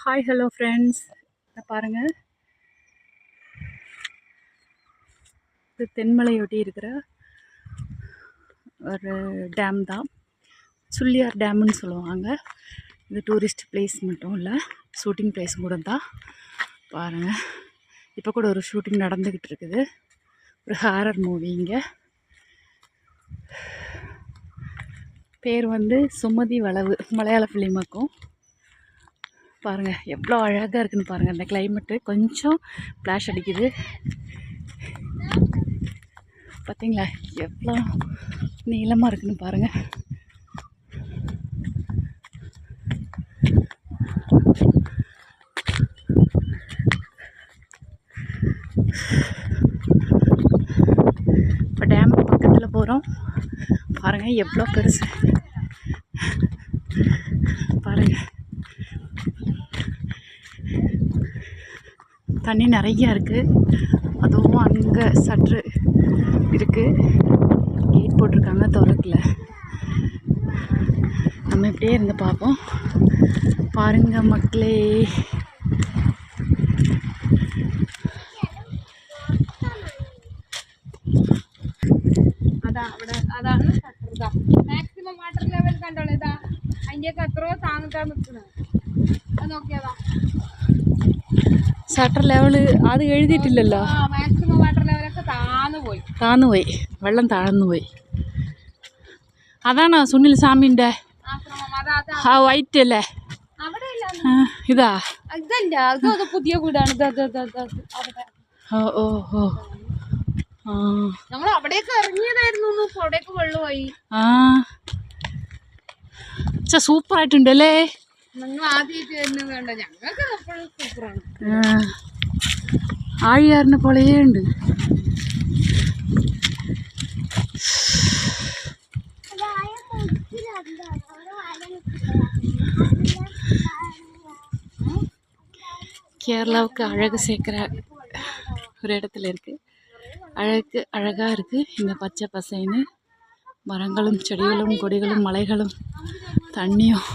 Hi hello friends, இதை பாருங்கள். இது தென்மலையொட்டி இருக்கிற ஒரு டேம் தான். சுள்ளியார் டேம்னு சொல்லுவாங்க. இது டூரிஸ்ட் பிளேஸ் மட்டும் இல்லை, ஷூட்டிங் பிளேஸ் கூட தான். பாருங்கள், இப்போ கூட ஒரு ஷூட்டிங் நடந்துக்கிட்டு இருக்குது. ஒரு ஹாரர் மூவி. இங்கே பேர் வந்து சுமதி வளவு, மலையாள ஃபிலிமுக்கும். பாருங்கள் எவ்வளோ அழகாக இருக்குதுன்னு பாருங்கள். அந்த கிளைமேட்டு கொஞ்சம் ஃப்ளாஷ் அடிக்குது பார்த்தீங்களா, எவ்வளோ நீளமாக இருக்குதுன்னு பாருங்கள். இப்போ டேம் பக்கத்தில் போகிறோம். பாருங்கள் எவ்வளோ பெருசு பாருங்கள். தண்ணி நிறையா இருக்குது. அதுவும் அங்கே சற்று இருக்குது. கேட் போட்டிருக்காங்க, திறக்கல. நம்ம இப்படியே இருந்து பார்ப்போம். பாருங்க மக்களே, അതാണ് മാക്സിമം വാട്ടർ ലെവൽ കണ്ടോളൂ. ഇതാ അതിൻ്റെയൊക്കെ എത്രയോ താന്നിട്ടാണ് നിൽക്കുന്നത്. അത് നോക്കിയതാ ഷട്ടർ ലെവൽ അത് എഴുതിയിട്ടില്ലല്ലോ. മാക്സിമം വാട്ടർ ലെവലൊക്കെ താന്നുപോയി, വെള്ളം താഴ്ന്നുപോയി. അതാണോ സുനിൽ സ്വാമിൻ്റെ ആ വൈറ്റ് അല്ലേ? ഇതാ ഇതല്ല, ഇത് പുതിയ വീടാണ്. ഓ ഓ ഓ ആ, നമ്മൾ അവിടെയൊക്കെ ഇറങ്ങിയതായിരുന്നു. അവിടെയൊക്കെ വെള്ളമായി. ആ സൂപ്പറായിട്ടുണ്ടല്ലേ. നിങ്ങൾ ആദ്യമായിട്ട് വരുന്നത് വേണ്ട, ഞങ്ങൾക്ക് എപ്പോഴും സൂപ്പറാണ്. ആഴിയാറിനെ പോലെയേ ഉണ്ട്. கேரளாவுக்கு அழகு சேர்க்குற ஒரு இடத்துல இருக்குது. அழகாக இருக்குது. இந்த பச்சை பசைன்னு மரங்களும் செடிகளும் கொடிகளும் மலைகளும் தண்ணியும்